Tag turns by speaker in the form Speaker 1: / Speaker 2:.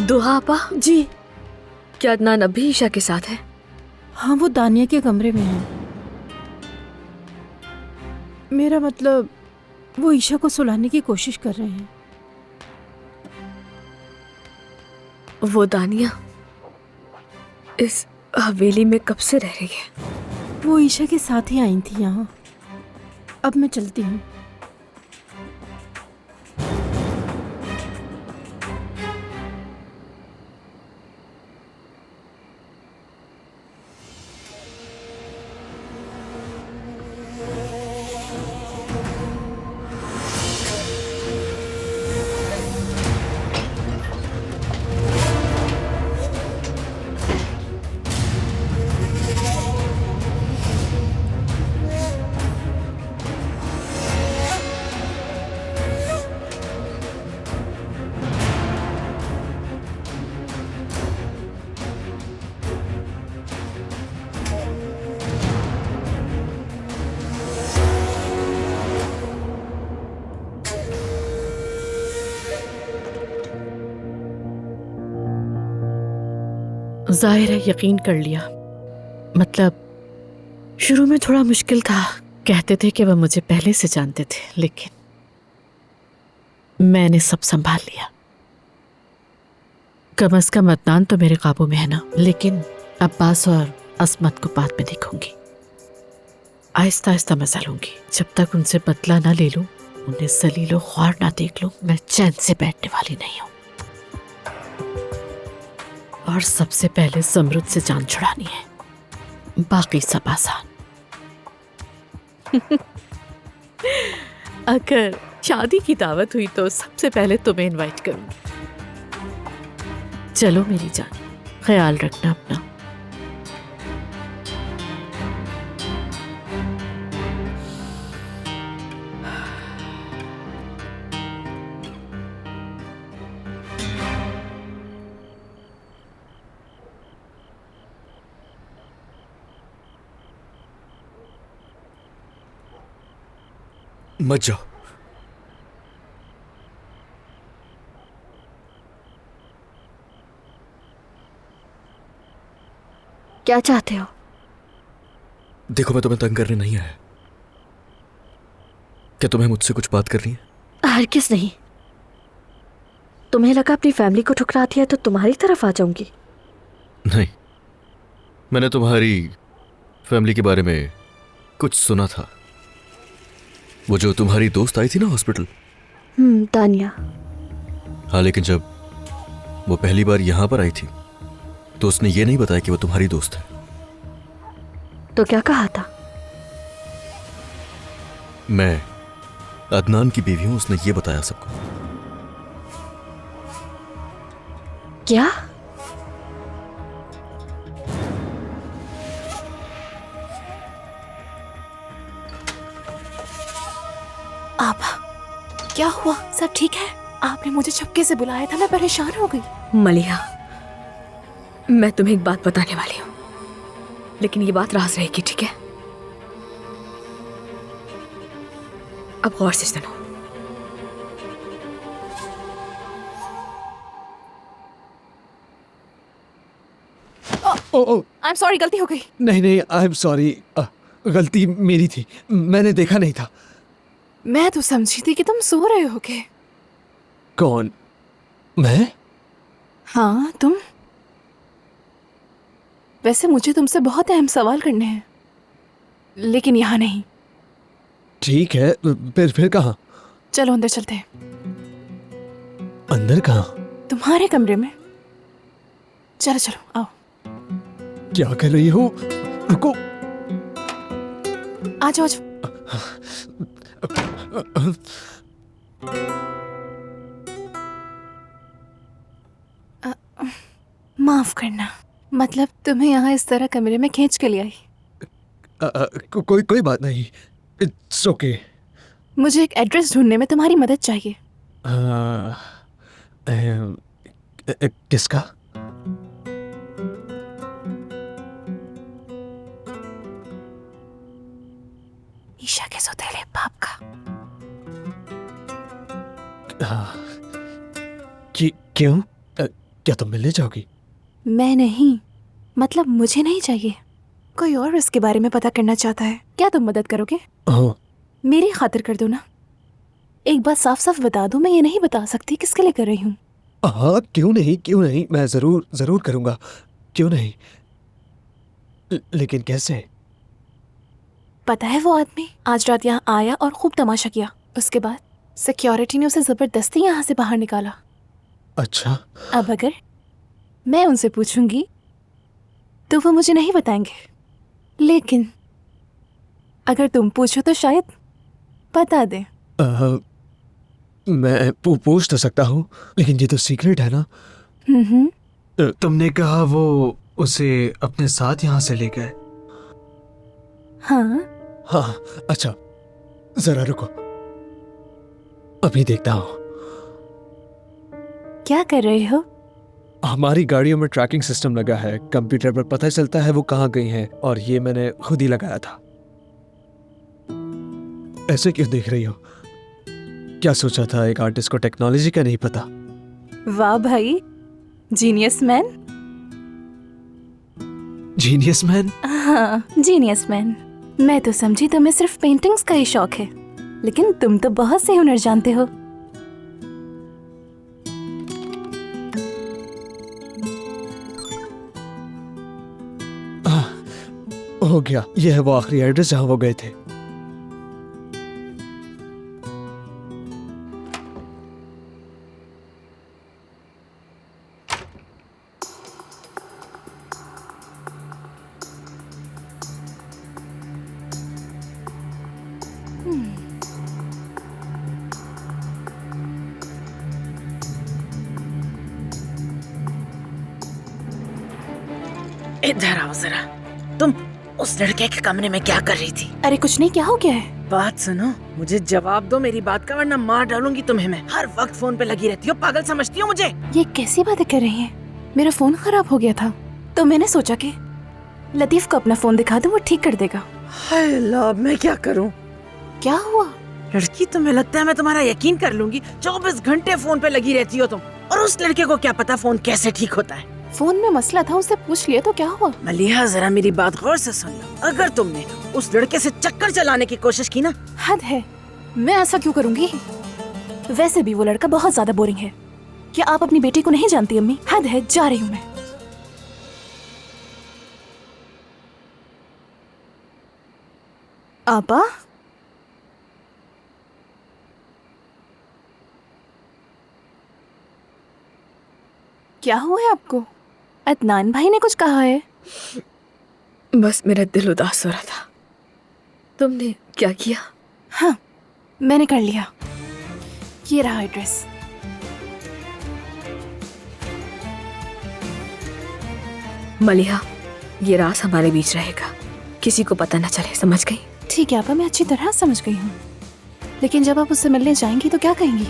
Speaker 1: दुहा आपा,
Speaker 2: जी।
Speaker 1: क्या अदनान अब भी ईशा के साथ है?
Speaker 2: हाँ, वो दानिया के कमरे में है। मेरा मतलब वो ईशा को सुलाने की कोशिश कर रहे हैं।
Speaker 1: वो दानिया इस हवेली में कब से रह रही है?
Speaker 2: वो ईशा के साथ ही आई थी यहाँ। अब मैं चलती हूँ।
Speaker 3: जाहिर है यकीन कर लिया। मतलब शुरू में थोड़ा मुश्किल था। कहते थे कि वह मुझे पहले से जानते थे, लेकिन मैंने सब संभाल लिया। कम से कम अदनान तो मेरे काबू में है ना। लेकिन अब्बास और असमत को बाद में देखूंगी। आहिस्ता आहिस्ता मजा लूंगी। जब तक उनसे बदला ना ले लूं, उन्हें सलीलो ख्वार ना देख लूं, मैं चैन से बैठने वाली नहीं हूं। और सबसे पहले ज़मरुद से जान छुड़ानी है, बाकी सब आसान। अगर शादी की दावत हुई तो सबसे पहले तुम्हें इनवाइट करूंगी। चलो मेरी जान, ख्याल रखना अपना।
Speaker 4: मत जाओ।
Speaker 1: क्या चाहते हो?
Speaker 4: देखो, मैं तुम्हें तंग करने नहीं आया। क्या तुम्हें मुझसे कुछ बात करनी है?
Speaker 1: हरगिज़ नहीं। तुम्हें लगा अपनी फैमिली को ठुकरा दिया तो तुम्हारी तरफ आ जाऊंगी?
Speaker 4: नहीं, मैंने तुम्हारी फैमिली के बारे में कुछ सुना था। वो जो तुम्हारी दोस्त आई थी ना हॉस्पिटल।
Speaker 1: तानिया।
Speaker 4: हाँ, लेकिन जब वो पहली बार यहां पर आई थी तो उसने ये नहीं बताया कि वो तुम्हारी दोस्त है।
Speaker 1: तो क्या कहा था?
Speaker 4: मैं अदनान की बीवी हूं, उसने ये बताया सबको।
Speaker 1: क्या?
Speaker 5: आपा, क्या हुआ? सब ठीक है? आपने मुझे चुपके से बुलाया था, मैं परेशान हो गई।
Speaker 1: मलिहा, मैं तुम्हें एक बात बताने वाली हूँ, लेकिन ये बात राज रहेगी, ठीक है? अब गौर से सुनो।
Speaker 5: आई एम सॉरी, गलती हो गई।
Speaker 6: नहीं नहीं, आई एम सॉरी। गलती मेरी थी, मैंने देखा नहीं था।
Speaker 5: मैं तो समझी थी कि तुम सो रहे होगे।
Speaker 6: कौन? मैं?
Speaker 5: हाँ, तुम। वैसे मुझे तुमसे बहुत अहम सवाल करने हैं, लेकिन यहाँ नहीं।
Speaker 6: ठीक है, फिर कहाँ?
Speaker 5: चलो अंदर चलते हैं।
Speaker 6: अंदर कहाँ?
Speaker 5: तुम्हारे कमरे में। चलो चलो, आओ।
Speaker 6: क्या कर रही हो? रुको।
Speaker 5: आ जाओ, आ जाओ। माफ करना, मतलब तुम्हें यहाँ इस तरह कमरे में खींच के ले आई।
Speaker 6: कोई बात नहीं, इट्स ओके।
Speaker 5: मुझे एक एड्रेस ढूंढने में तुम्हारी मदद चाहिए।
Speaker 6: किसका?
Speaker 5: ईशा के सौतेले बाप का।
Speaker 6: क्यों? क्या तुम मिलने जाओगी?
Speaker 5: मैं नहीं, मतलब मुझे नहीं चाहिए। कोई और इसके बारे में पता करना चाहता है। क्या तुम मदद करोगे?
Speaker 6: हाँ
Speaker 5: मेरी खातिर कर दो ना। एक बात साफ साफ बता दो, मैं ये नहीं बता सकती किसके लिए कर रही हूँ।
Speaker 6: हाँ, क्यों नहीं, मैं जरूर जरूर करूंगा, क्यों नहीं। लेकिन कैसे?
Speaker 5: पता है वो आदमी आज रात यहाँ आया और खूब तमाशा किया। उसके बाद सिक्योरिटी ने उसे जबरदस्ती यहाँ से बाहर निकाला।
Speaker 6: अच्छा।
Speaker 5: अब अगर मैं उनसे पूछूंगी तो वो मुझे नहीं बताएंगे, लेकिन अगर तुम पूछो तो शायद बता दे।
Speaker 6: मैं पूछ तो सकता हूँ, लेकिन ये तो सीक्रेट है ना।
Speaker 7: तुमने कहा वो उसे अपने साथ यहाँ से ले गए?
Speaker 5: हाँ,
Speaker 6: हाँ, अच्छा, जरा रुको, अभी देखता हूँ।
Speaker 5: क्या कर रहे हो?
Speaker 6: हमारी गाड़ियों में ट्रैकिंग सिस्टम लगा है, कंप्यूटर पर पता चलता है वो कहाँ गई हैं, और ये मैंने खुद ही लगाया था। ऐसे क्यों देख रही हो? क्या सोचा था एक आर्टिस्ट को टेक्नोलॉजी का नहीं पता?
Speaker 5: वाह भाई, जीनियस मैन।
Speaker 6: Genius man?
Speaker 5: हाँ, जीनियस मैन। मैं तो समझी तुम्हें सिर्फ पेंटिंग्स का ही शौक है, लेकिन तुम तो बहुत से हुनर जानते हो।
Speaker 6: हो गया, यह है वो आखिरी एड्रेस जहाँ वो गए थे।
Speaker 3: इधर आओ जरा। तुम उस लड़के के कमरे में क्या कर रही थी?
Speaker 5: अरे कुछ नहीं, क्या हो गया है?
Speaker 3: बात सुनो, मुझे जवाब दो मेरी बात का, वरना मार डालूंगी तुम्हें मैं। हर वक्त फोन पे लगी रहती हो, पागल समझती हो मुझे?
Speaker 5: ये कैसी बातें कर रही हैं? मेरा फोन खराब हो गया था तो मैंने सोचा कि लतीफ को अपना फोन दिखा दूं, वो ठीक कर देगा।
Speaker 3: हाय अल्लाह, अब मैं क्या करूं?
Speaker 5: क्या हुआ?
Speaker 3: लड़की, तुम्हें लगता है मैं तुम्हारा यकीन कर लूंगी? 24 घंटे फोन पे लगी रहती हो तुम, और उस लड़के को क्या पता फोन कैसे ठीक होता है?
Speaker 5: फोन में मसला था, उससे पूछ लिया तो क्या हुआ?
Speaker 3: मलिहा, जरा मेरी बात गौर से सुन लो। अगर तुमने उस लड़के से चक्कर चलाने की कोशिश की ना।
Speaker 5: हद है, मैं ऐसा क्यों करूंगी? वैसे भी वो लड़का बहुत ज्यादा बोरिंग है। क्या आप अपनी बेटी को नहीं जानती अम्मी? हद है, जा रही हूँ मैं। आपा, क्या हुआ है आपको? अदनान भाई ने कुछ कहा है?
Speaker 1: बस मेरा दिल उदास हो रहा था। तुमने क्या किया?
Speaker 5: हाँ, मैंने कर लिया। ये रहा एड्रेस।
Speaker 1: मलिहा, ये राज हमारे बीच रहेगा, किसी को पता न चले, समझ गई?
Speaker 5: ठीक है आपा, मैं अच्छी तरह समझ गई हूँ, लेकिन जब आप उससे मिलने जाएंगी तो क्या कहेंगी?